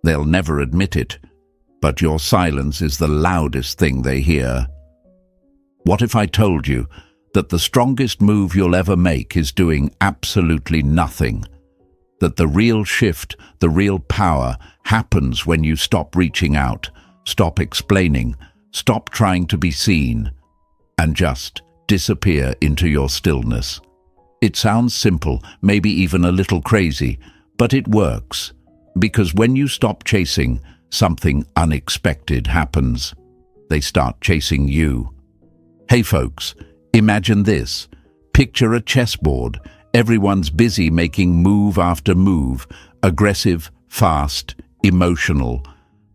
They'll never admit it, but your silence is the loudest thing they hear. What if I told you that the strongest move you'll ever make is doing absolutely nothing? That the real shift, the real power, happens when you stop reaching out, stop explaining, stop trying to be seen, and just disappear into your stillness. It sounds simple, maybe even a little crazy, but it works. Because when you stop chasing, something unexpected happens. They start chasing you. Hey folks, imagine this. Picture a chessboard. Everyone's busy making move after move, aggressive, fast, emotional.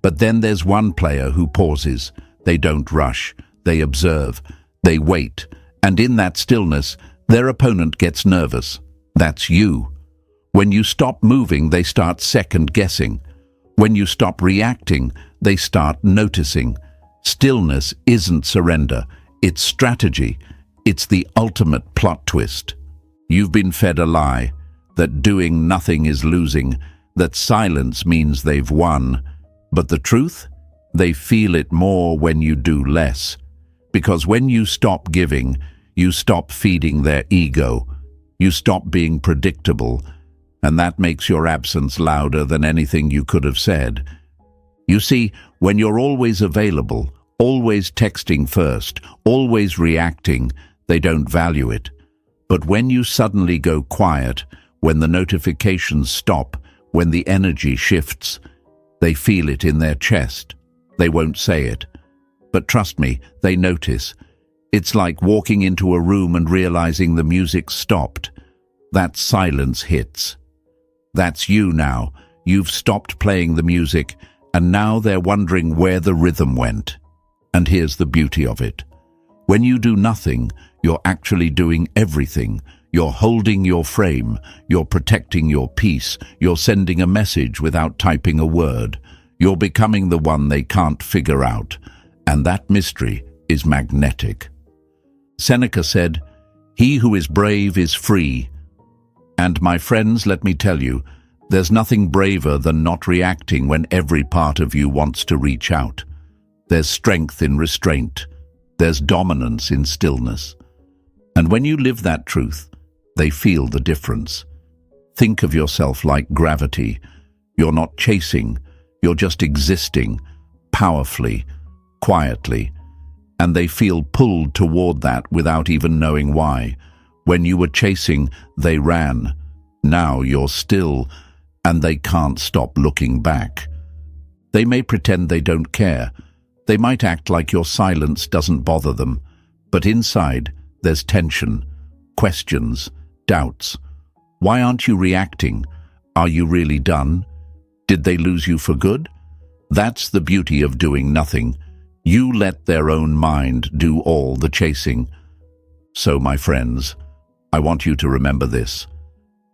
But then there's one player who pauses. They don't rush. They observe. They wait. And in that stillness, their opponent gets nervous. That's you. When you stop moving, they start second-guessing. When you stop reacting, they start noticing. Stillness isn't surrender. It's strategy. It's the ultimate plot twist. You've been fed a lie, that doing nothing is losing, that silence means they've won. But the truth? They feel it more when you do less. Because when you stop giving, you stop feeding their ego. You stop being predictable, and that makes your absence louder than anything you could have said. You see, when you're always available, always texting first, always reacting, they don't value it. But when you suddenly go quiet, when the notifications stop, when the energy shifts, they feel it in their chest. They won't say it. But trust me, they notice. It's like walking into a room and realizing the music stopped. That silence hits. That's you now. You've stopped playing the music, and now they're wondering where the rhythm went. And here's the beauty of it. When you do nothing, you're actually doing everything. You're holding your frame, you're protecting your peace, you're sending a message without typing a word. You're becoming the one they can't figure out, and that mystery is magnetic. Seneca said, "He who is brave is free." And my friends, let me tell you, there's nothing braver than not reacting when every part of you wants to reach out. There's strength in restraint. There's dominance in stillness. And when you live that truth, they feel the difference. Think of yourself like gravity. You're not chasing, you're just existing, powerfully, quietly. And they feel pulled toward that without even knowing why. When you were chasing, they ran. Now you're still, and they can't stop looking back. They may pretend they don't care. They might act like your silence doesn't bother them. But inside, there's tension, questions, doubts. Why aren't you reacting? Are you really done? Did they lose you for good? That's the beauty of doing nothing. You let their own mind do all the chasing. So, my friends, I want you to remember this.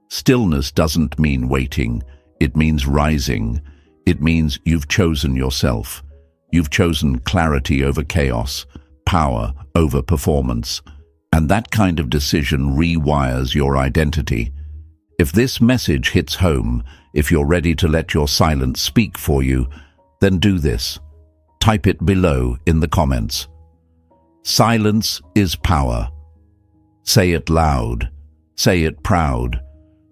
Stillness doesn't mean waiting. It means rising. It means you've chosen yourself. You've chosen clarity over chaos, power over performance. And that kind of decision rewires your identity. If this message hits home, if you're ready to let your silence speak for you, then do this. Type it below in the comments. Silence is power. Say it loud. Say it proud.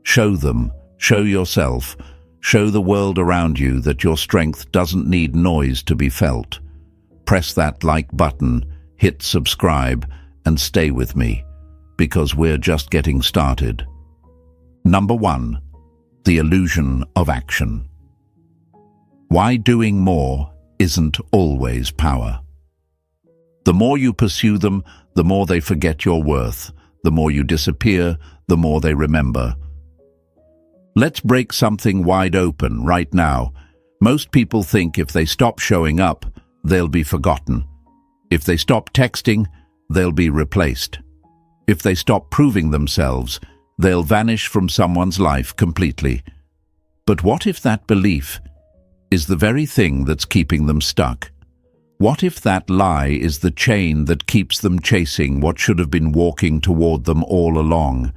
Show them, show yourself, show the world around you that your strength doesn't need noise to be felt. Press that like button, hit subscribe, and stay with me, because we're just getting started. Number 1, the illusion of action. Why doing more isn't always power. The more you pursue them, the more they forget your worth. The more you disappear, the more they remember. Let's break something wide open right now. Most people think if they stop showing up, they'll be forgotten. If they stop texting, they'll be replaced. If they stop proving themselves, they'll vanish from someone's life completely. But what if that belief is the very thing that's keeping them stuck? What if that lie is the chain that keeps them chasing what should have been walking toward them all along?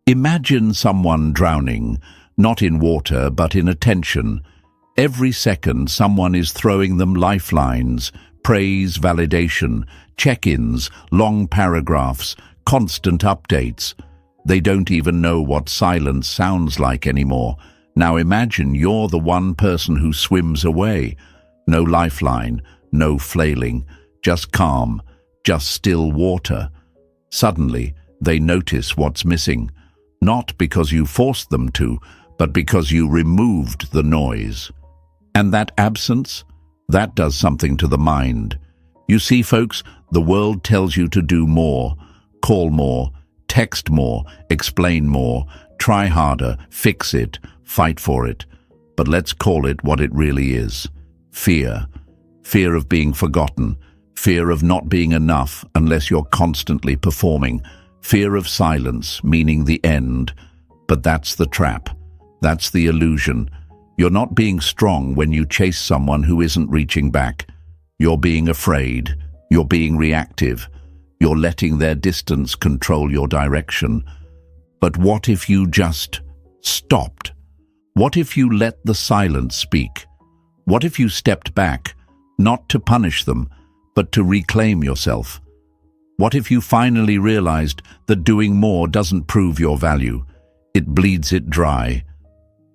Imagine someone drowning, not in water but in attention. Every second someone is throwing them lifelines, praise, validation, check-ins, long paragraphs, constant updates. They don't even know what silence sounds like anymore. Now imagine you're the one person who swims away. No lifeline, no flailing, just calm, just still water. Suddenly, they notice what's missing, not because you forced them to, but because you removed the noise. And that absence, that does something to the mind. You see, folks, the world tells you to do more, call more, text more, explain more, try harder, fix it, fight for it. But let's call it what it really is. Fear. Fear of being forgotten. Fear of not being enough unless you're constantly performing. Fear of silence, meaning the end. But that's the trap. That's the illusion. You're not being strong when you chase someone who isn't reaching back. You're being afraid. You're being reactive. You're letting their distance control your direction. But what if you just stopped? What if you let the silence speak? What if you stepped back, not to punish them, but to reclaim yourself? What if you finally realized that doing more doesn't prove your value? It bleeds it dry.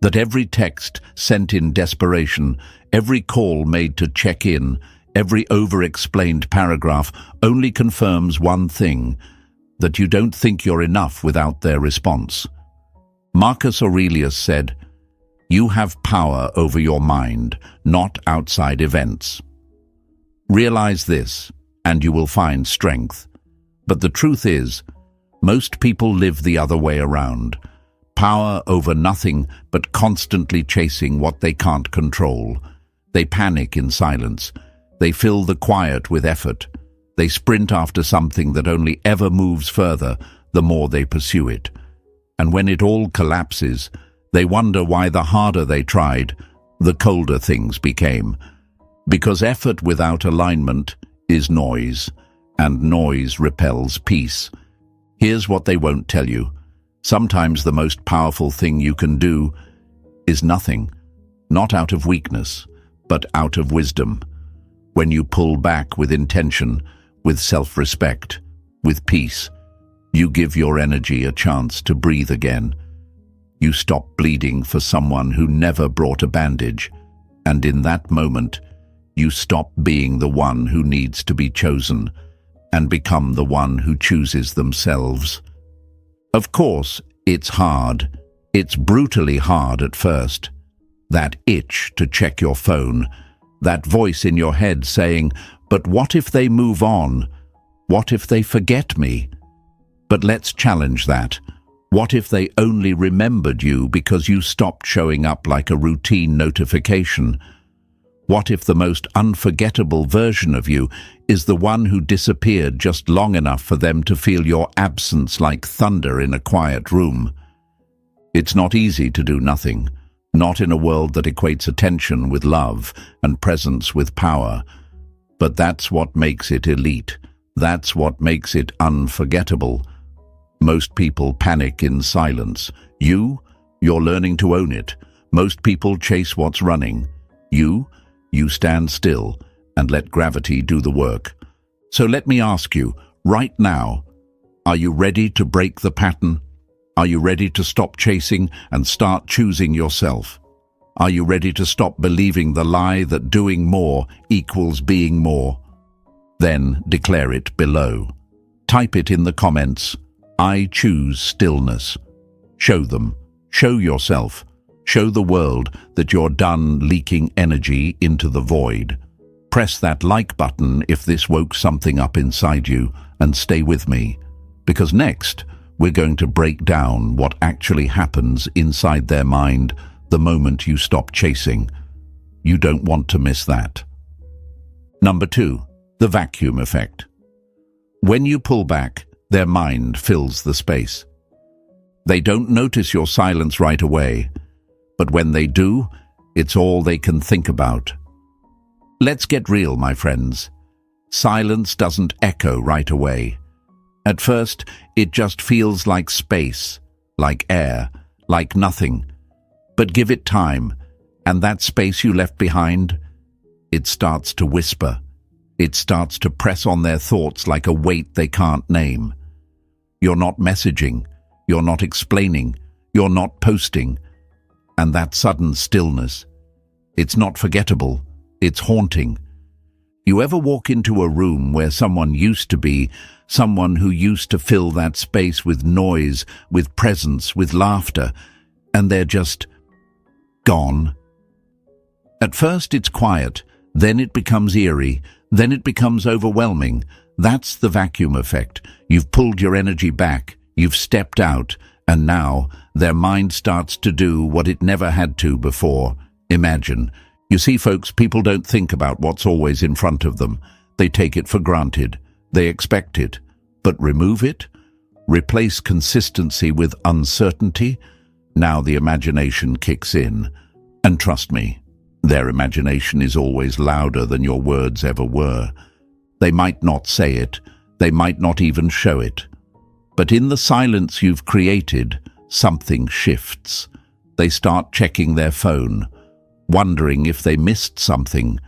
That every text sent in desperation, every call made to check in, every over-explained paragraph only confirms one thing, that you don't think you're enough without their response. Marcus Aurelius said, "You have power over your mind, not outside events." Realize this, and you will find strength. But the truth is, most people live the other way around. Power over nothing but constantly chasing what they can't control. They panic in silence. They fill the quiet with effort. They sprint after something that only ever moves further the more they pursue it. And when it all collapses, they wonder why the harder they tried, the colder things became. Because effort without alignment is noise, and noise repels peace. Here's what they won't tell you. Sometimes the most powerful thing you can do is nothing, not out of weakness, but out of wisdom. When you pull back with intention, with self-respect, with peace, you give your energy a chance to breathe again. You stop bleeding for someone who never brought a bandage, and in that moment, you stop being the one who needs to be chosen and become the one who chooses themselves. Of course, it's hard. It's brutally hard at first. That itch to check your phone, that voice in your head saying, "But what if they move on? What if they forget me?" But let's challenge that. What if they only remembered you because you stopped showing up like a routine notification? What if the most unforgettable version of you is the one who disappeared just long enough for them to feel your absence like thunder in a quiet room? It's not easy to do nothing, not in a world that equates attention with love and presence with power. But that's what makes it elite. That's what makes it unforgettable. Most people panic in silence. You're learning to own it. Most people chase what's running. You stand still and let gravity do the work. So let me ask you, right now, are you ready to break the pattern? Are you ready to stop chasing and start choosing yourself? Are you ready to stop believing the lie that doing more equals being more? Then declare it below. Type it in the comments. I choose stillness. Show them. Show yourself. Show the world that you're done leaking energy into the void. Press that like button if this woke something up inside you, and stay with me. Because next, we're going to break down what actually happens inside their mind the moment you stop chasing. You don't want to miss that. Number 2, the vacuum effect. When you pull back, their mind fills the space. They don't notice your silence right away, but when they do, it's all they can think about. Let's get real, my friends. Silence doesn't echo right away. At first, it just feels like space, like air, like nothing. But give it time, And that space you left behind, it starts to whisper. It starts to press on their thoughts like a weight they can't name. You're not messaging, you're not explaining, you're not posting. And that sudden stillness, it's not forgettable, it's haunting. You ever walk into a room where someone used to be, someone who used to fill that space with noise, with presence, with laughter, and they're just gone? At first it's quiet, then it becomes eerie, then it becomes overwhelming. That's the vacuum effect. You've pulled your energy back, you've stepped out, and now their mind starts to do what it never had to before. Imagine. You see, folks, people don't think about what's always in front of them. They take it for granted. They expect it. But remove it? Replace consistency with uncertainty? Now the imagination kicks in. And trust me, their imagination is always louder than your words ever were. They might not say it. They might not even show it. But in the silence you've created, something shifts. They start checking their phone, wondering if they missed something,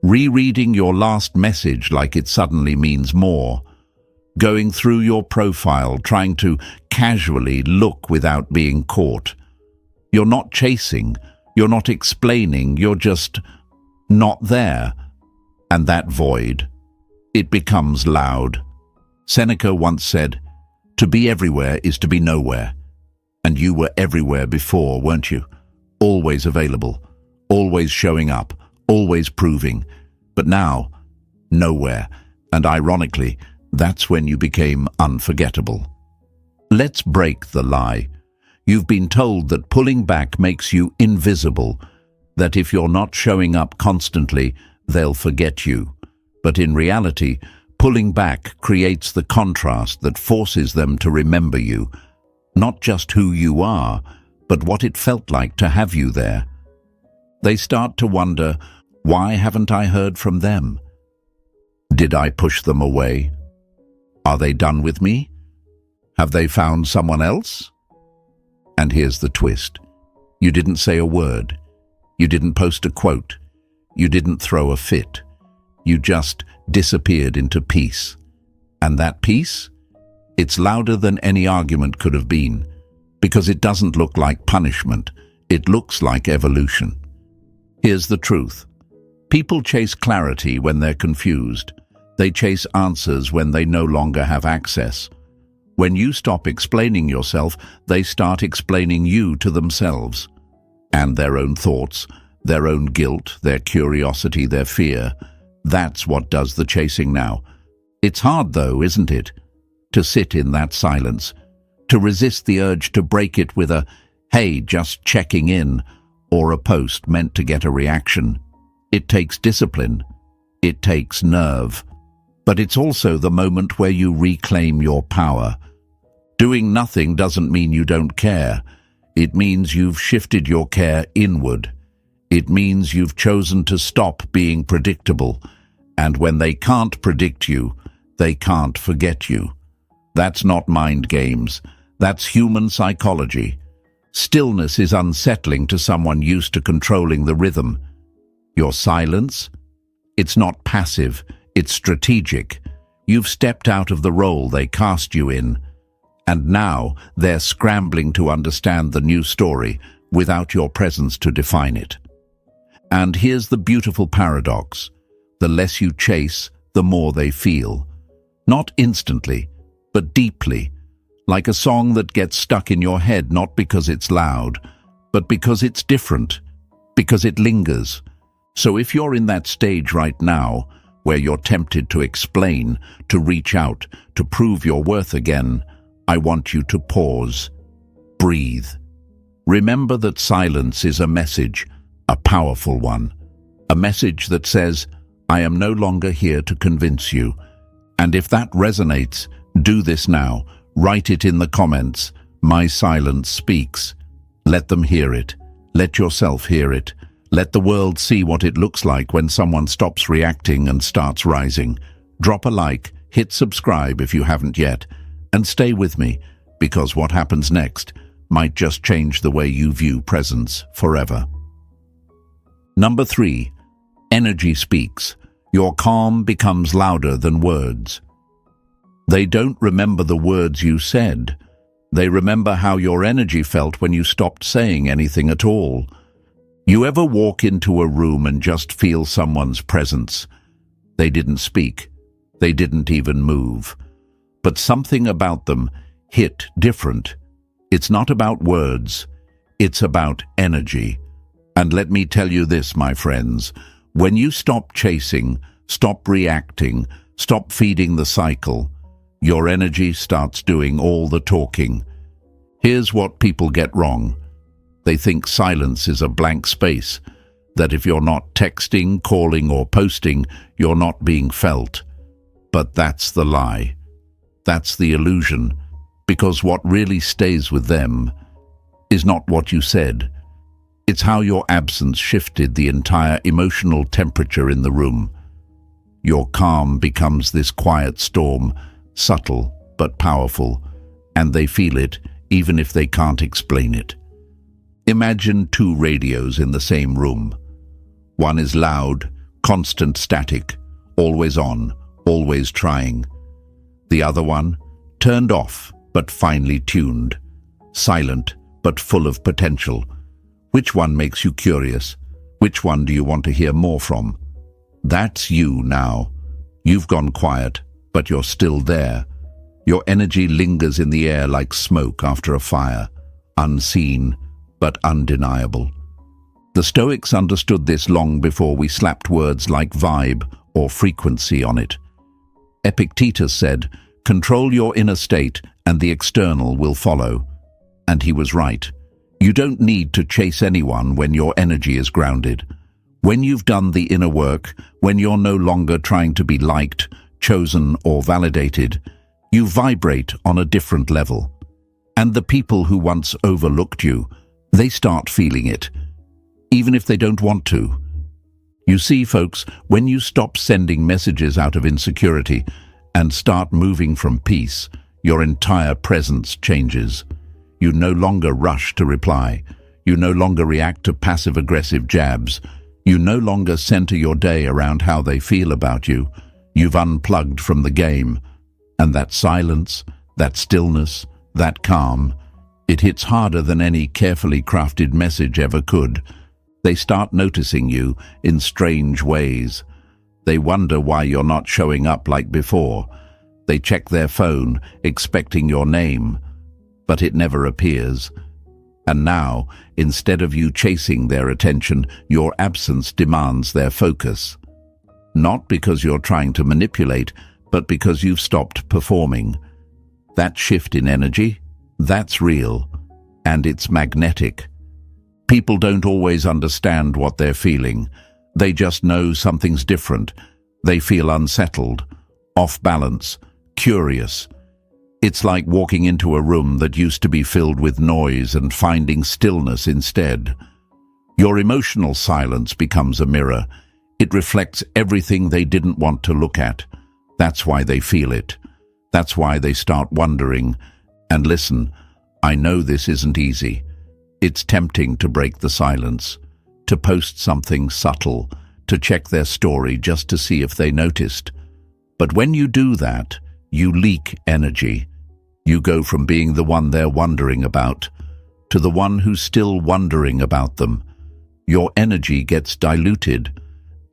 rereading your last message like it suddenly means more, going through your profile, trying to casually look without being caught. You're not chasing, you're not explaining, you're just not there. And that void, it becomes loud. Seneca once said, "To be everywhere is to be nowhere." And you were everywhere before, weren't you? Always available, always showing up, always proving. But now, nowhere. And ironically, that's when you became unforgettable. Let's break the lie. You've been told that pulling back makes you invisible, that if you're not showing up constantly, they'll forget you. But in reality, pulling back creates the contrast that forces them to remember you, not just who you are, but what it felt like to have you there. They start to wonder, why haven't I heard from them? Did I push them away? Are they done with me? Have they found someone else? And here's the twist. You didn't say a word. You didn't post a quote. You didn't throw a fit. You just disappeared into peace. And that peace? It's louder than any argument could have been, because it doesn't look like punishment. It looks like evolution. Here's the truth. People chase clarity when they're confused. They chase answers when they no longer have access. When you stop explaining yourself, they start explaining you to themselves. And their own thoughts, their own guilt, their curiosity, their fear. That's what does the chasing now. It's hard though, isn't it? To sit in that silence, to resist the urge to break it with a, "Hey, just checking in," or a post meant to get a reaction. It takes discipline. It takes nerve. But it's also the moment where you reclaim your power. Doing nothing doesn't mean you don't care. It means you've shifted your care inward. It means you've chosen to stop being predictable. And when they can't predict you, they can't forget you. That's not mind games. That's human psychology. Stillness is unsettling to someone used to controlling the rhythm. Your silence? It's not passive, it's strategic. You've stepped out of the role they cast you in. And now they're scrambling to understand the new story without your presence to define it. And here's the beautiful paradox. The less you chase, the more they feel. Not instantly, but deeply. Like a song that gets stuck in your head not because it's loud, but because it's different, because it lingers. So if you're in that stage right now, where you're tempted to explain, to reach out, to prove your worth again, I want you to pause. Breathe. Remember that silence is a message, a powerful one. A message that says, I am no longer here to convince you. And if that resonates, do this now. Write it in the comments. My silence speaks. Let them hear it. Let yourself hear it. Let the world see what it looks like when someone stops reacting and starts rising. Drop a like, hit subscribe if you haven't yet, and stay with me, because what happens next might just change the way you view presence forever. Number 3. Energy speaks. Your calm becomes louder than words. They don't remember the words you said. They remember how your energy felt when you stopped saying anything at all. You ever walk into a room and just feel someone's presence? They didn't speak. They didn't even move. But something about them hit different. It's not about words. It's about energy. And let me tell you this, my friends. When you stop chasing, stop reacting, stop feeding the cycle, your energy starts doing all the talking. Here's what people get wrong. They think silence is a blank space, that if you're not texting, calling, or posting, you're not being felt. But that's the lie. That's the illusion, because what really stays with them is not what you said. It's how your absence shifted the entire emotional temperature in the room. Your calm becomes this quiet storm, subtle but powerful, and they feel it even if they can't explain it. Imagine 2 radios in the same room. One is loud, constant static, always on, always trying. The other one, turned off but finely tuned, silent but full of potential. Which one makes you curious? Which one do you want to hear more from? That's you now. You've gone quiet, but you're still there. Your energy lingers in the air like smoke after a fire, unseen but undeniable. The Stoics understood this long before we slapped words like vibe or frequency on it. Epictetus said, "Control your inner state and the external will follow." And he was right. You don't need to chase anyone when your energy is grounded. When you've done the inner work, when you're no longer trying to be liked, chosen, or validated, you vibrate on a different level. And the people who once overlooked you, they start feeling it, even if they don't want to. You see, folks, when you stop sending messages out of insecurity and start moving from peace, your entire presence changes. You no longer rush to reply. You no longer react to passive-aggressive jabs. You no longer center your day around how they feel about you. You've unplugged from the game. And that silence, that stillness, that calm, it hits harder than any carefully crafted message ever could. They start noticing you in strange ways. They wonder why you're not showing up like before. They check their phone, expecting your name, but it never appears. And now, instead of you chasing their attention, your absence demands their focus. Not because you're trying to manipulate, but because you've stopped performing. That shift in energy, that's real, and it's magnetic. People don't always understand what they're feeling. They just know something's different. They feel unsettled, off balance, curious. It's like walking into a room that used to be filled with noise and finding stillness instead. Your emotional silence becomes a mirror. It reflects everything they didn't want to look at. That's why they feel it. That's why they start wondering. And listen, I know this isn't easy. It's tempting to break the silence, to post something subtle, to check their story just to see if they noticed. But when you do that, you leak energy. You go from being the one they're wondering about to the one who's still wondering about them. Your energy gets diluted,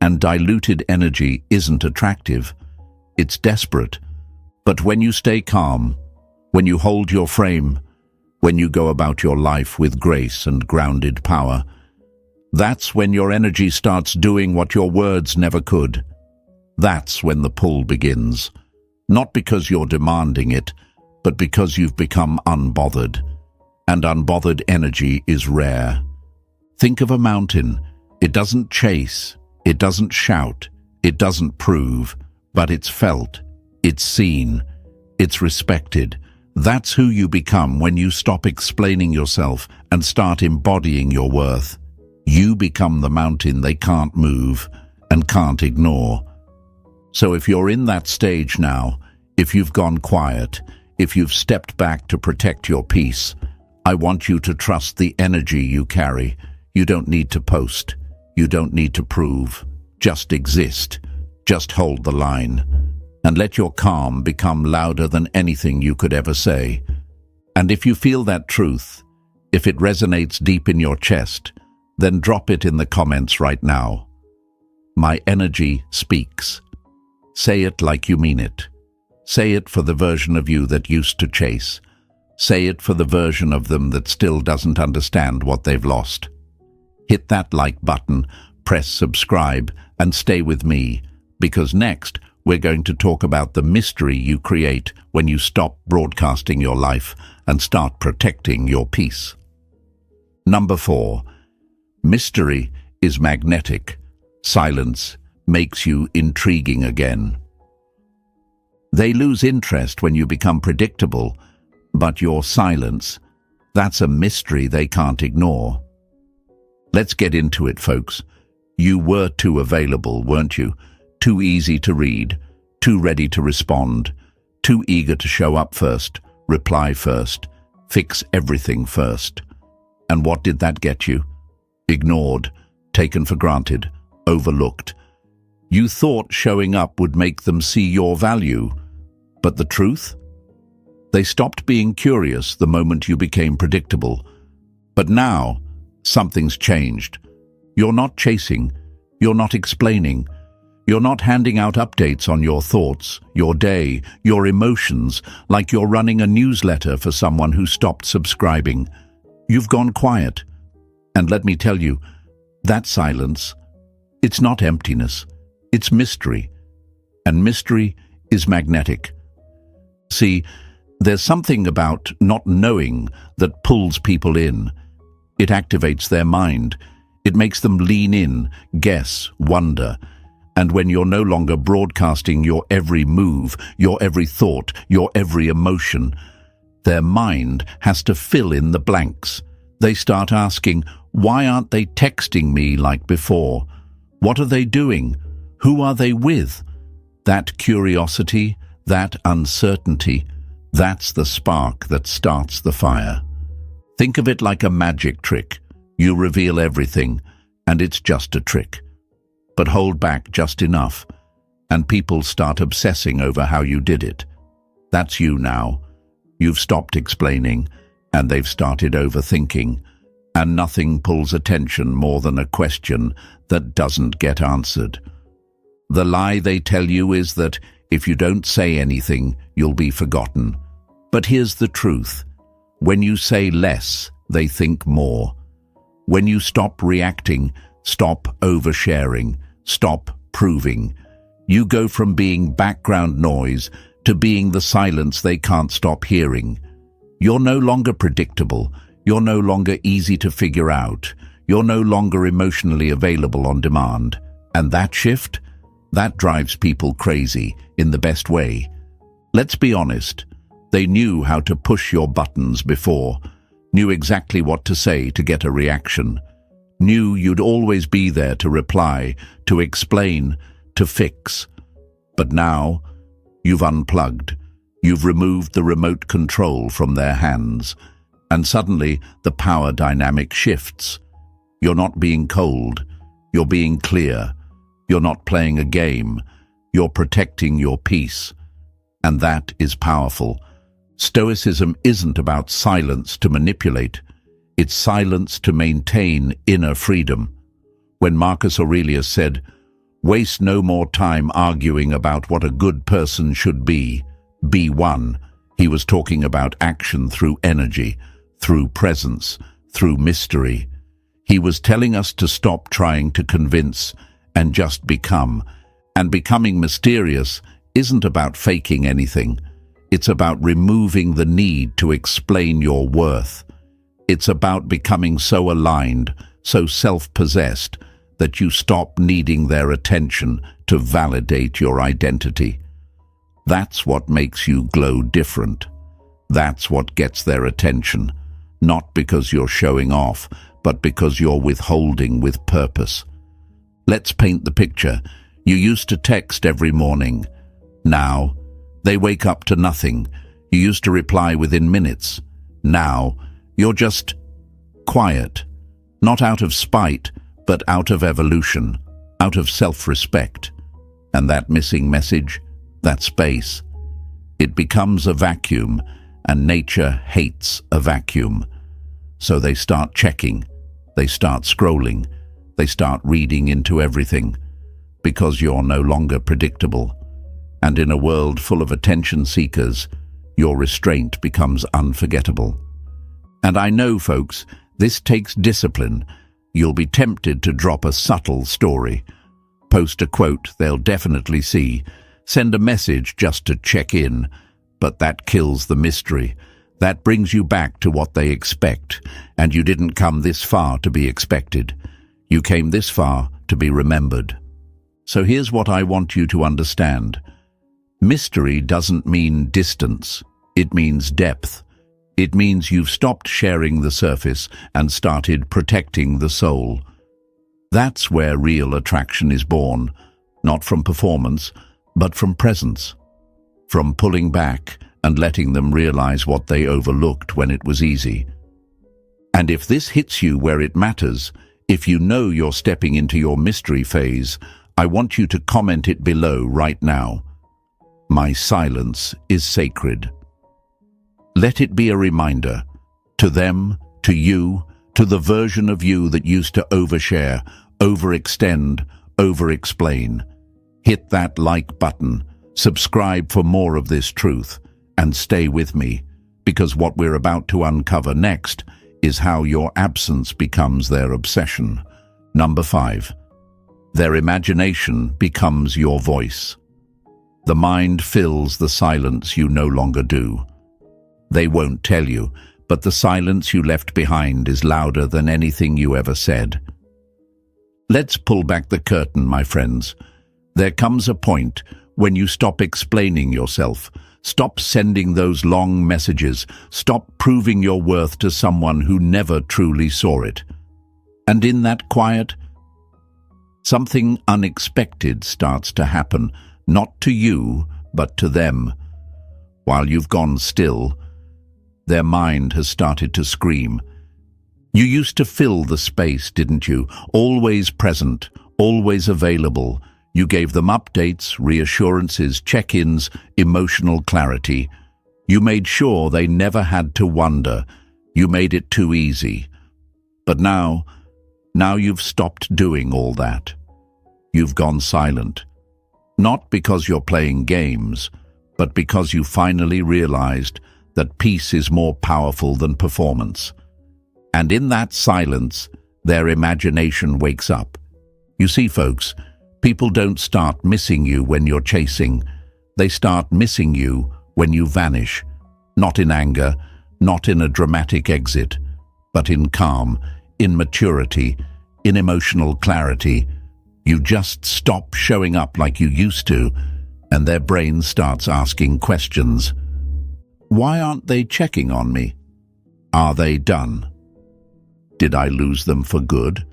and diluted energy isn't attractive. It's desperate. But when you stay calm, when you hold your frame, when you go about your life with grace and grounded power, that's when your energy starts doing what your words never could. That's when the pull begins. Not because you're demanding it, but because you've become unbothered. And unbothered energy is rare. Think of a mountain. It doesn't chase, it doesn't shout, it doesn't prove, but it's felt, it's seen, it's respected. That's who you become when you stop explaining yourself and start embodying your worth. You become the mountain they can't move and can't ignore. So if you're in that stage now, if you've gone quiet, if you've stepped back to protect your peace, I want you to trust the energy you carry. You don't need to post. You don't need to prove. Just exist. Just hold the line. And let your calm become louder than anything you could ever say. And if you feel that truth, if it resonates deep in your chest, then drop it in the comments right now. My energy speaks. Say it like you mean it. Say it for the version of you that used to chase. Say it for the version of them that still doesn't understand what they've lost. Hit that like button, press subscribe, and stay with me, because next we're going to talk about the mystery you create when you stop broadcasting your life and start protecting your peace. Number 4. Mystery is magnetic. Silence makes you intriguing again. They lose interest when you become predictable, but your silence, that's a mystery they can't ignore. Let's get into it, folks. You were too available, weren't you? Too easy to read, too ready to respond, too eager to show up first, reply first, fix everything first. And what did that get you? Ignored, taken for granted, overlooked. You thought showing up would make them see your value, but the truth? They stopped being curious the moment you became predictable. But now, something's changed. You're not chasing, you're not explaining, you're not handing out updates on your thoughts, your day, your emotions, like you're running a newsletter for someone who stopped subscribing. You've gone quiet. And let me tell you, that silence, it's not emptiness, it's mystery. And mystery is magnetic. See, there's something about not knowing that pulls people in. It activates their mind. It makes them lean in, guess, wonder. And when you're no longer broadcasting your every move, your every thought, your every emotion, their mind has to fill in the blanks. They start asking, why aren't they texting me like before? What are they doing? Who are they with? That curiosity, that uncertainty, that's the spark that starts the fire. Think of it like a magic trick. You reveal everything, and it's just a trick. But hold back just enough, and people start obsessing over how you did it. That's you now. You've stopped explaining, and they've started overthinking, and nothing pulls attention more than a question that doesn't get answered. The lie they tell you is that if you don't say anything, you'll be forgotten. But here's the truth. When you say less, they think more. When you stop reacting, stop oversharing, stop proving, you go from being background noise to being the silence they can't stop hearing. You're no longer predictable. You're no longer easy to figure out. You're no longer emotionally available on demand. And that shift? That drives people crazy, in the best way. Let's be honest. They knew how to push your buttons before, knew exactly what to say to get a reaction, knew you'd always be there to reply, to explain, to fix. But now, you've unplugged. You've removed the remote control from their hands, and suddenly the power dynamic shifts. You're not being cold. You're being clear. You're not playing a game. You're protecting your peace. And that is powerful. Stoicism isn't about silence to manipulate. It's silence to maintain inner freedom. When Marcus Aurelius said, "Waste no more time arguing about what a good person should be one," he was talking about action through energy, through presence, through mystery. He was telling us to stop trying to convince and just become. And becoming mysterious isn't about faking anything. It's about removing the need to explain your worth. It's about becoming so aligned, so self-possessed, that you stop needing their attention to validate your identity. That's what makes you glow different. That's what gets their attention, not because you're showing off, but because you're withholding with purpose. Let's paint the picture. You used to text every morning. Now, they wake up to nothing. You used to reply within minutes. Now, you're just quiet. Not out of spite, but out of evolution, out of self-respect. And that missing message, that space, it becomes a vacuum, and nature hates a vacuum. So they start checking, they start scrolling, they start reading into everything, because you're no longer predictable. And in a world full of attention seekers, your restraint becomes unforgettable. And I know, folks, this takes discipline. You'll be tempted to drop a subtle story, post a quote they'll definitely see, send a message just to check in, but that kills the mystery. That brings you back to what they expect, and you didn't come this far to be expected. You came this far to be remembered. So here's what I want you to understand. Mystery doesn't mean distance. It means depth. It means you've stopped sharing the surface and started protecting the soul. That's where real attraction is born, not from performance, but from presence, from pulling back and letting them realize what they overlooked when it was easy. And if this hits you where it matters, if you know you're stepping into your mystery phase, I want you to comment it below right now. My silence is sacred. Let it be a reminder, to them, to you, to the version of you that used to overshare, overextend, overexplain. Hit that like button, subscribe for more of this truth, and stay with me, because what we're about to uncover next is how your absence becomes their obsession. Number 5. Their imagination becomes your voice. The mind fills the silence you no longer do. They won't tell you, but the silence you left behind is louder than anything you ever said. Let's pull back the curtain, my friends. There comes a point when you stop explaining yourself, stop sending those long messages, stop proving your worth to someone who never truly saw it. And in that quiet, something unexpected starts to happen, not to you, but to them. While you've gone still, their mind has started to scream. You used to fill the space, didn't you? Always present, always available. You gave them updates, reassurances, check-ins, emotional clarity. You made sure they never had to wonder. You made it too easy. But now you've stopped doing all that. You've gone silent. Not because you're playing games, but because you finally realized that peace is more powerful than performance. And in that silence, their imagination wakes up. You see, folks, people don't start missing you when you're chasing. They start missing you when you vanish. Not in anger, not in a dramatic exit, but in calm, in maturity, in emotional clarity. You just stop showing up like you used to, and their brain starts asking questions. Why aren't they checking on me? Are they done? Did I lose them for good?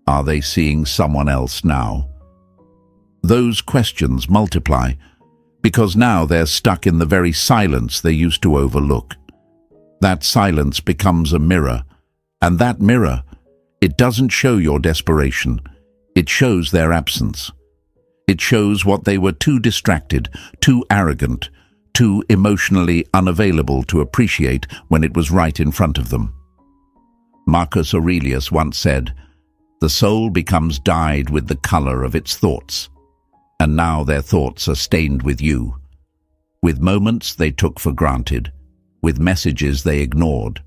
Are they seeing someone else now? Those questions multiply, because now they're stuck in the very silence they used to overlook. That silence becomes a mirror, and that mirror, it doesn't show your desperation. It shows their absence. It shows what they were too distracted, too arrogant, too emotionally unavailable to appreciate when it was right in front of them. Marcus Aurelius once said, "The soul becomes dyed with the color of its thoughts." And now their thoughts are stained with you, with moments they took for granted, with messages they ignored,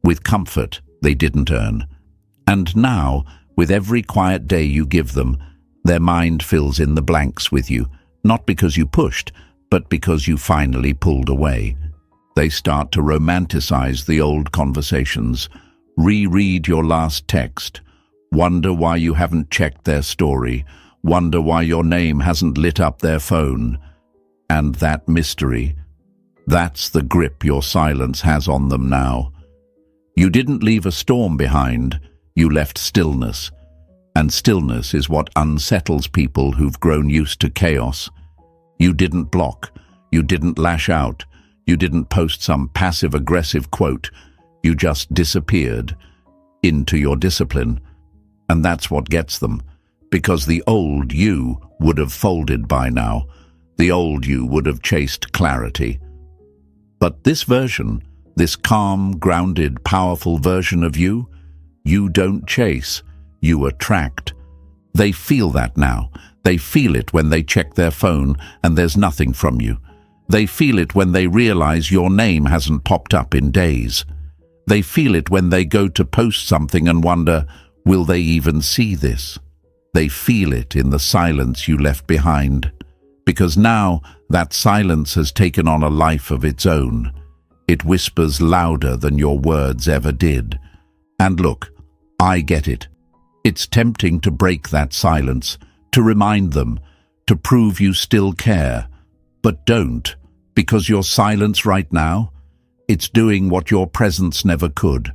with comfort they didn't earn. And now, with every quiet day you give them, their mind fills in the blanks with you, not because you pushed, but because you finally pulled away. They start to romanticize the old conversations, reread your last text, wonder why you haven't checked their story, wonder why your name hasn't lit up their phone. And that mystery, that's the grip your silence has on them now. You didn't leave a storm behind, you left stillness. And stillness is what unsettles people who've grown used to chaos. You didn't block, you didn't lash out, you didn't post some passive-aggressive quote. You just disappeared into your discipline. And that's what gets them, because the old you would have folded by now. The old you would have chased clarity. But this version, this calm, grounded, powerful version of you, you don't chase, you attract. They feel that now. They feel it when they check their phone and there's nothing from you. They feel it when they realize your name hasn't popped up in days. They feel it when they go to post something and wonder, will they even see this? They feel it in the silence you left behind. Because now that silence has taken on a life of its own. It whispers louder than your words ever did. And look, I get it. It's tempting to break that silence, to remind them, to prove you still care. But don't, because your silence right now, it's doing what your presence never could.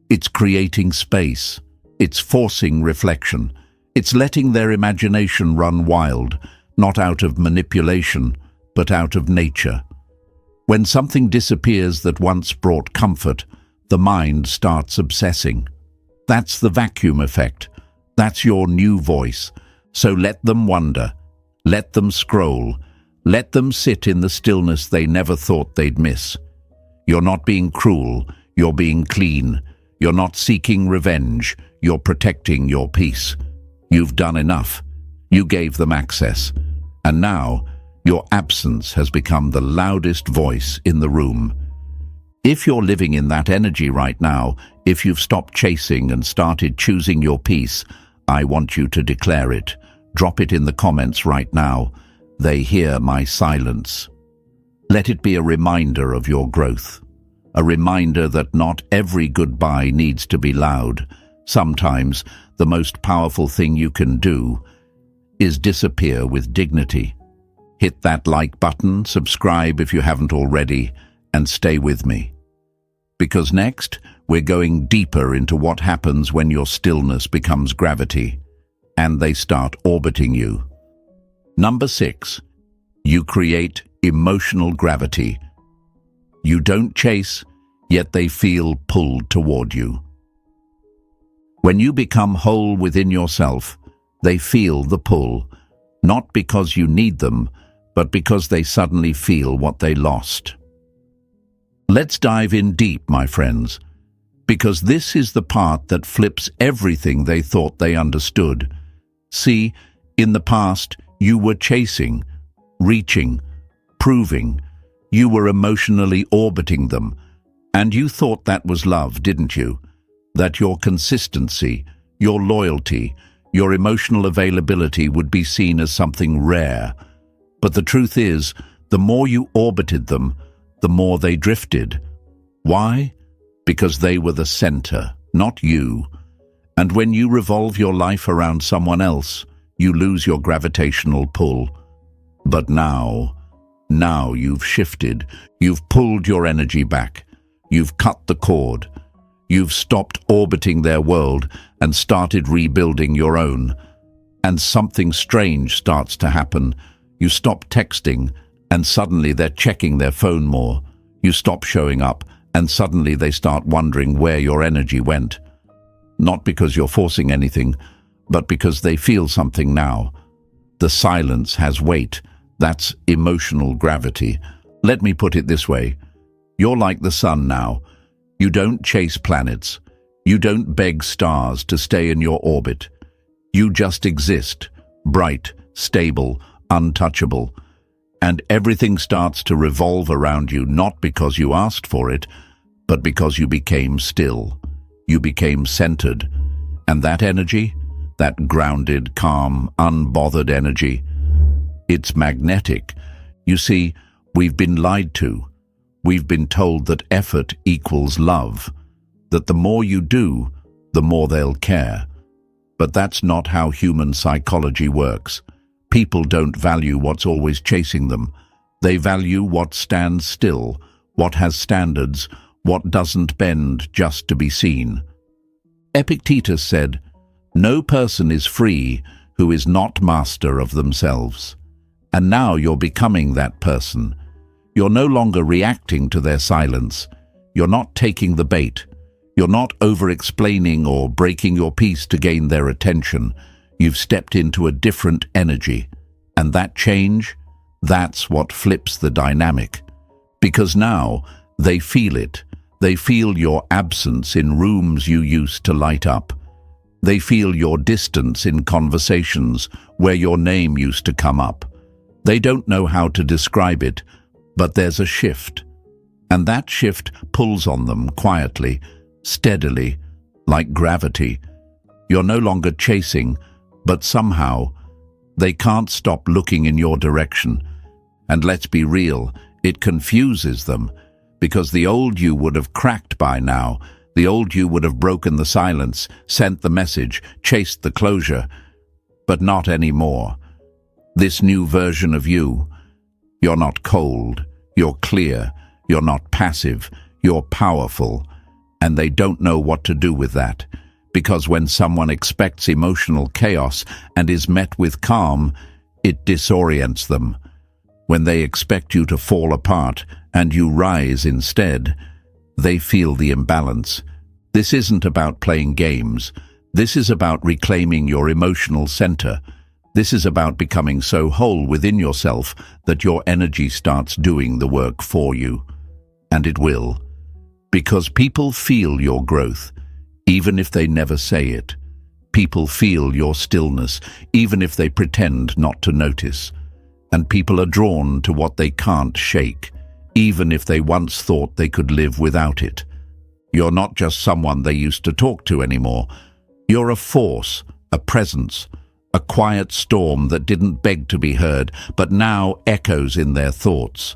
It's creating space. It's forcing reflection. It's letting their imagination run wild, not out of manipulation, but out of nature. When something disappears that once brought comfort, the mind starts obsessing. That's the vacuum effect. That's your new voice. So let them wonder. Let them scroll. Let them sit in the stillness they never thought they'd miss. You're not being cruel. You're being clean. You're not seeking revenge. You're protecting your peace. You've done enough. You gave them access. And now, your absence has become the loudest voice in the room. If you're living in that energy right now, if you've stopped chasing and started choosing your peace, I want you to declare it. Drop it in the comments right now. They hear my silence. Let it be a reminder of your growth. A reminder that not every goodbye needs to be loud. Sometimes the most powerful thing you can do is disappear with dignity. Hit that like button, subscribe if you haven't already, and stay with me. Because next, we're going deeper into what happens when your stillness becomes gravity, and they start orbiting you. Number 6, you create emotional gravity. You don't chase, yet they feel pulled toward you. When you become whole within yourself, they feel the pull, not because you need them, but because they suddenly feel what they lost. Let's dive in deep, my friends, because this is the part that flips everything they thought they understood. See, in the past, you were chasing, reaching, proving. You were emotionally orbiting them, and you thought that was love, didn't you? That your consistency, your loyalty, your emotional availability would be seen as something rare. But the truth is, the more you orbited them, the more they drifted. Why? Because they were the center, not you. And when you revolve your life around someone else, you lose your gravitational pull. But now you've shifted. You've pulled your energy back. You've cut the cord. You've stopped orbiting their world and started rebuilding your own. And something strange starts to happen. You stop texting, and suddenly they're checking their phone more. You stop showing up, and suddenly they start wondering where your energy went. Not because you're forcing anything, but because they feel something now. The silence has weight. That's emotional gravity. Let me put it this way. You're like the sun now. You don't chase planets. You don't beg stars to stay in your orbit. You just exist, bright, stable, untouchable. And everything starts to revolve around you, not because you asked for it, but because you became still. You became centered. And that energy, that grounded, calm, unbothered energy, it's magnetic. You see, we've been lied to. We've been told that effort equals love, that the more you do, the more they'll care. But that's not how human psychology works. People don't value what's always chasing them. They value what stands still, what has standards, what doesn't bend just to be seen. Epictetus said, "No person is free who is not master of themselves." And now you're becoming that person. You're no longer reacting to their silence. You're not taking the bait. You're not over-explaining or breaking your piece to gain their attention. You've stepped into a different energy. And that change, that's what flips the dynamic. Because now, they feel it. They feel your absence in rooms you used to light up. They feel your distance in conversations where your name used to come up. They don't know how to describe it, but there's a shift. And that shift pulls on them quietly, steadily, like gravity. You're no longer chasing, but somehow, they can't stop looking in your direction. And let's be real, it confuses them, because the old you would have cracked by now. The old you would have broken the silence, sent the message, chased the closure. But not anymore. This new version of you, you're not cold, you're clear, you're not passive, you're powerful. And they don't know what to do with that. Because when someone expects emotional chaos and is met with calm, it disorients them. When they expect you to fall apart and you rise instead, they feel the imbalance. This isn't about playing games. This is about reclaiming your emotional center. This is about becoming so whole within yourself that your energy starts doing the work for you. And it will. Because people feel your growth, even if they never say it. People feel your stillness, even if they pretend not to notice. And people are drawn to what they can't shake, even if they once thought they could live without it. You're not just someone they used to talk to anymore. You're a force, a presence, a quiet storm that didn't beg to be heard, but now echoes in their thoughts.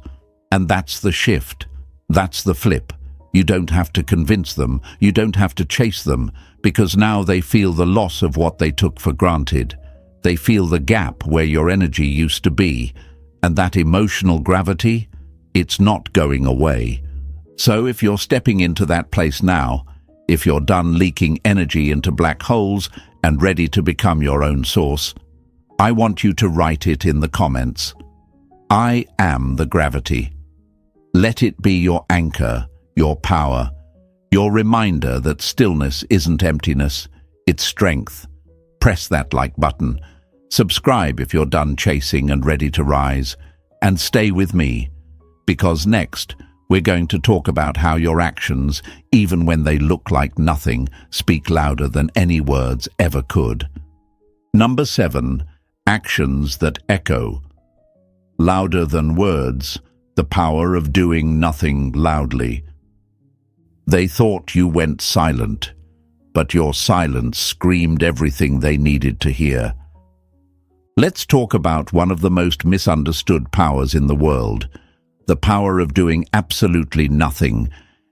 And that's the shift. That's the flip. You don't have to convince them. You don't have to chase them, because now they feel the loss of what they took for granted. They feel the gap where your energy used to be. And that emotional gravity, it's not going away. So if you're stepping into that place now, if you're done leaking energy into black holes and ready to become your own source, I want you to write it in the comments. I am the gravity. Let it be your anchor, your power, your reminder that stillness isn't emptiness, it's strength. Press that like button. Subscribe if you're done chasing and ready to rise. And stay with me, because next we're going to talk about how your actions, even when they look like nothing, speak louder than any words ever could. Number 7, actions that echo. Louder than words, the power of doing nothing loudly. They thought you went silent, but your silence screamed everything they needed to hear. Let's talk about one of the most misunderstood powers in the world, the power of doing absolutely nothing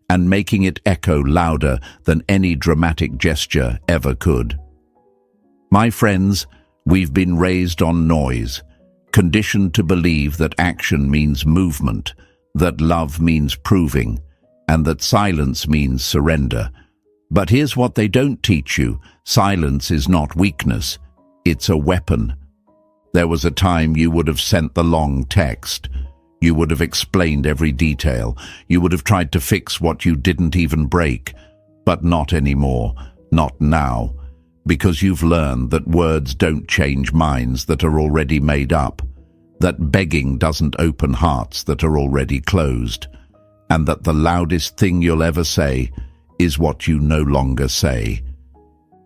and making it echo louder than any dramatic gesture ever could. My friends, we've been raised on noise, conditioned to believe that action means movement, that love means proving, and that silence means surrender. But here's what they don't teach you. Silence is not weakness. It's a weapon. There was a time you would have sent the long text. You would have explained every detail. You would have tried to fix what you didn't even break. But not anymore. Not now. Because you've learned that words don't change minds that are already made up. That begging doesn't open hearts that are already closed. And that the loudest thing you'll ever say is what you no longer say.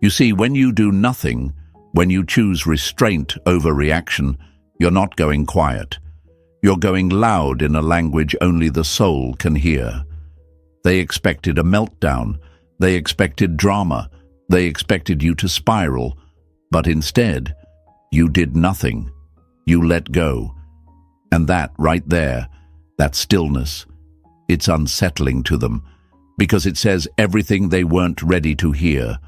You see, when you do nothing, when you choose restraint over reaction, you're not going quiet. You're going loud in a language only the soul can hear. They expected a meltdown. They expected drama. They expected you to spiral. But instead, you did nothing. You let go. And that right there, that stillness, it's unsettling to them, because it says everything they weren't ready to hear.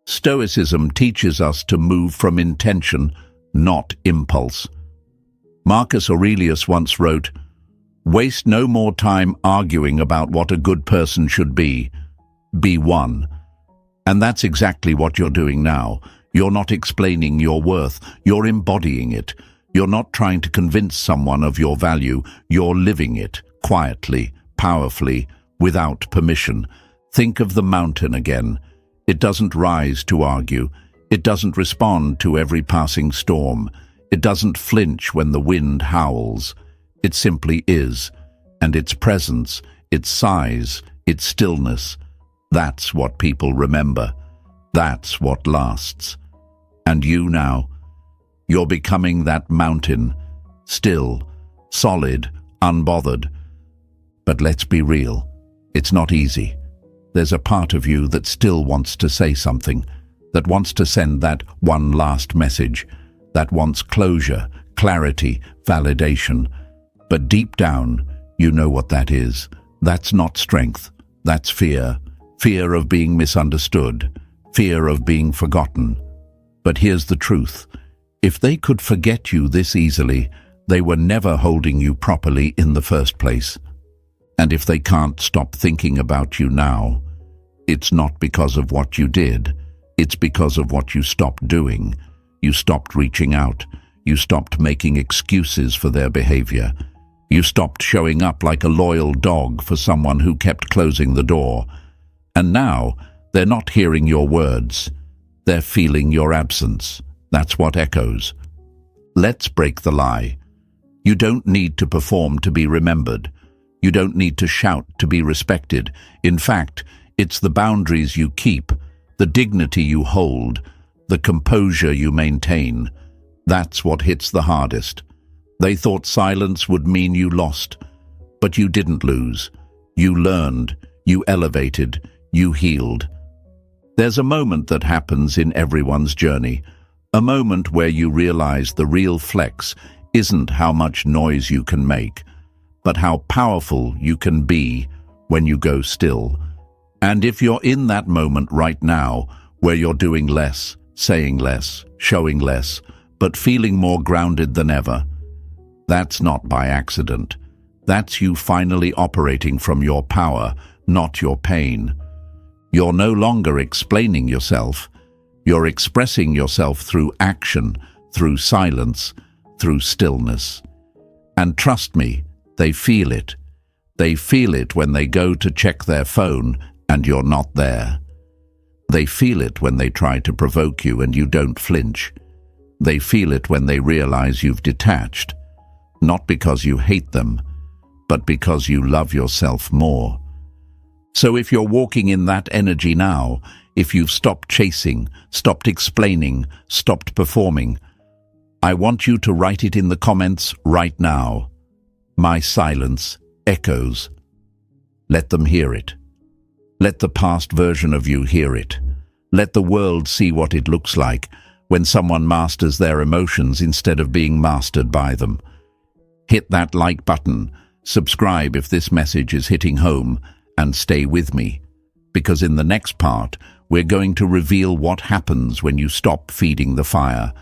Stoicism teaches us to move from intention, not impulse. Marcus Aurelius once wrote, "Waste no more time arguing about what a good person should be. Be one." And that's exactly what you're doing now. You're not explaining your worth, you're embodying it. You're not trying to convince someone of your value, you're living it, quietly, powerfully, without permission. Think of the mountain again. It doesn't rise to argue. It doesn't respond to every passing storm. It doesn't flinch when the wind howls. It simply is. And its presence, its size, its stillness, that's what people remember. That's what lasts. And you now, you're becoming that mountain, still, solid, unbothered. But let's be real, it's not easy. There's a part of you that still wants to say something, that wants to send that one last message, that wants closure, clarity, validation. But deep down, you know what that is. That's not strength. That's fear. Fear of being misunderstood. Fear of being forgotten. But here's the truth. If they could forget you this easily, they were never holding you properly in the first place. And if they can't stop thinking about you now, it's not because of what you did. It's because of what you stopped doing. You stopped reaching out. You stopped making excuses for their behavior. You stopped showing up like a loyal dog for someone who kept closing the door. And now, they're not hearing your words. They're feeling your absence. That's what echoes. Let's break the lie. You don't need to perform to be remembered. You don't need to shout to be respected. In fact, it's the boundaries you keep, the dignity you hold, the composure you maintain. That's what hits the hardest. They thought silence would mean you lost, but you didn't lose. You learned, you elevated, you healed. There's a moment that happens in everyone's journey, a moment where you realize the real flex isn't how much noise you can make, but how powerful you can be when you go still. And if you're in that moment right now, where you're doing less, saying less, showing less, but feeling more grounded than ever, that's not by accident. That's you finally operating from your power, not your pain. You're no longer explaining yourself. You're expressing yourself through action, through silence, through stillness. And trust me, they feel it. They feel it when they go to check their phone and you're not there. They feel it when they try to provoke you and you don't flinch. They feel it when they realize you've detached. Not because you hate them, but because you love yourself more. So if you're walking in that energy now, if you've stopped chasing, stopped explaining, stopped performing, I want you to write it in the comments right now. My silence echoes. Let them hear it. Let the past version of you hear it. Let the world see what it looks like when someone masters their emotions instead of being mastered by them. Hit that like button, subscribe if this message is hitting home, and stay with me. Because in the next part, we're going to reveal what happens when you stop feeding the fire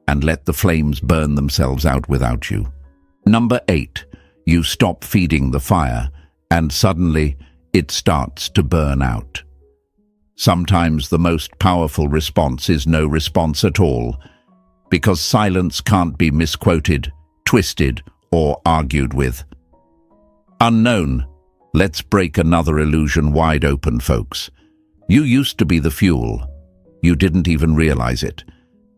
and let the flames burn themselves out without you. Number 8, you stop feeding the fire, and suddenly it starts to burn out. Sometimes the most powerful response is no response at all, because silence can't be misquoted, twisted, or argued with. Unknown. Let's break another illusion wide open, folks. You used to be the fuel. You didn't even realize it.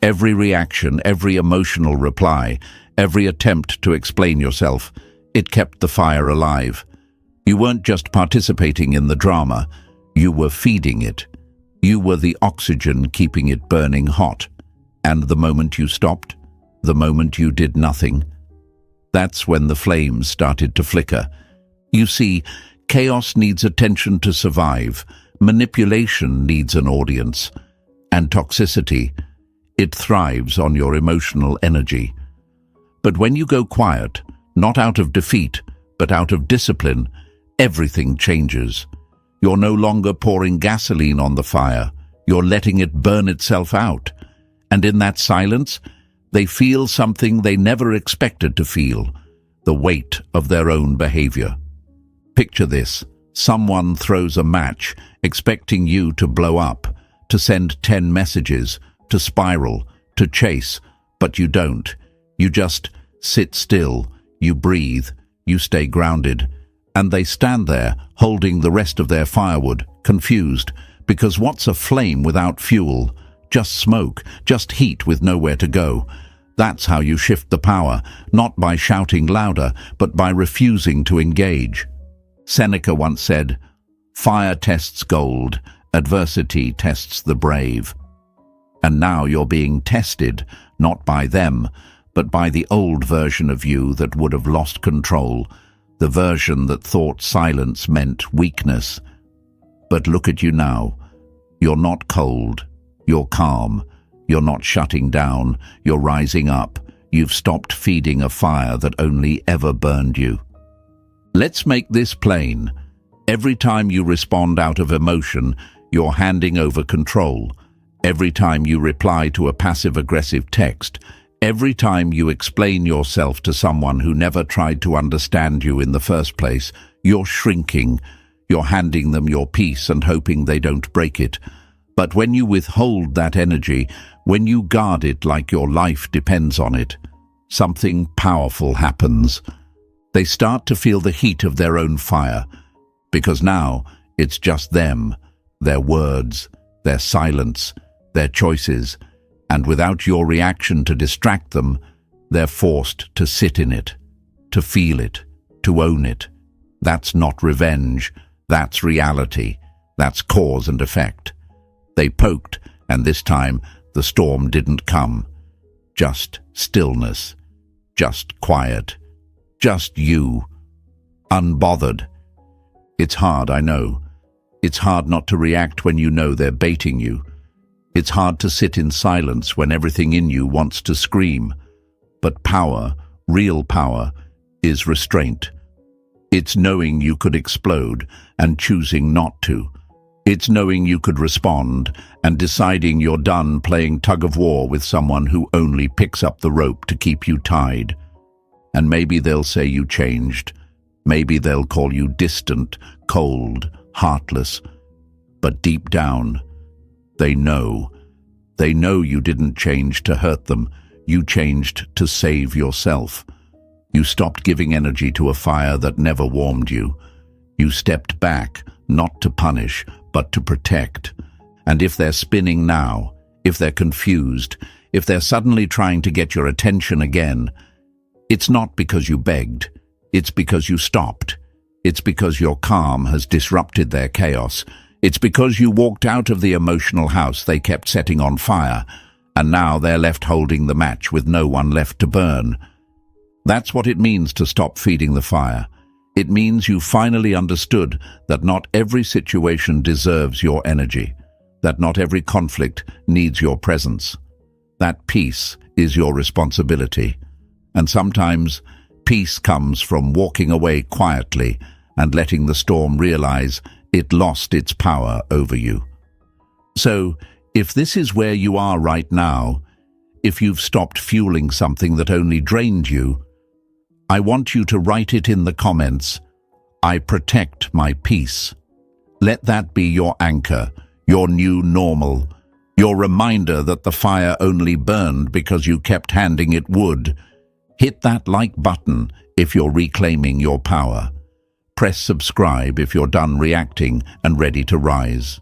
Every reaction, every emotional reply, every attempt to explain yourself, it kept the fire alive. You weren't just participating in the drama, you were feeding it. You were the oxygen keeping it burning hot. And the moment you stopped, the moment you did nothing, that's when the flames started to flicker. You see, chaos needs attention to survive, manipulation needs an audience, and toxicity, it thrives on your emotional energy. But when you go quiet, not out of defeat, but out of discipline, everything changes. You're no longer pouring gasoline on the fire, you're letting it burn itself out. And in that silence, they feel something they never expected to feel, the weight of their own behavior. Picture this. Someone throws a match, expecting you to blow up, to send 10 messages, to spiral, to chase, but you don't. You just sit still, you breathe, you stay grounded, And they stand there, holding the rest of their firewood, confused, because what's a flame without fuel? Just smoke, just heat with nowhere to go. That's how you shift the power, not by shouting louder, but by refusing to engage. Seneca once said, "Fire tests gold, adversity tests the brave." And now you're being tested, not by them, but by the old version of you that would have lost control, the version that thought silence meant weakness. But look at you now. You're not cold. You're calm. You're not shutting down. You're rising up. You've stopped feeding a fire that only ever burned you. Let's make this plain. Every time you respond out of emotion, you're handing over control. Every time you reply to a passive-aggressive text, every time you explain yourself to someone who never tried to understand you in the first place, you're shrinking. You're handing them your peace and hoping they don't break it. But when you withhold that energy, when you guard it like your life depends on it, something powerful happens. They start to feel the heat of their own fire, because now it's just them, their words, their silence, their choices, and without your reaction to distract them, they're forced to sit in it, to feel it, to own it. That's not revenge, that's reality, that's cause and effect. They poked, and this time the storm didn't come. Just stillness, just quiet, just you, unbothered. It's hard, I know. It's hard not to react when you know they're baiting you. It's hard to sit in silence when everything in you wants to scream. But power, real power, is restraint. It's knowing you could explode and choosing not to. It's knowing you could respond and deciding you're done playing tug-of-war with someone who only picks up the rope to keep you tied. And maybe they'll say you changed. Maybe they'll call you distant, cold, heartless. But deep down, they know. They know you didn't change to hurt them. You changed to save yourself. You stopped giving energy to a fire that never warmed you. You stepped back, not to punish, but to protect. And if they're spinning now, if they're confused, if they're suddenly trying to get your attention again, it's not because you begged. It's because you stopped. It's because your calm has disrupted their chaos. It's because you walked out of the emotional house they kept setting on fire, and now they're left holding the match with no one left to burn. That's what it means to stop feeding the fire. It means you finally understood that not every situation deserves your energy, that not every conflict needs your presence. That peace is your responsibility. And sometimes peace comes from walking away quietly and letting the storm realize it lost its power over you. So, if this is where you are right now, if you've stopped fueling something that only drained you, I want you to write it in the comments. I protect my peace. Let that be your anchor, your new normal, your reminder that the fire only burned because you kept handing it wood. Hit that like button if you're reclaiming your power. Press subscribe if you're done reacting and ready to rise.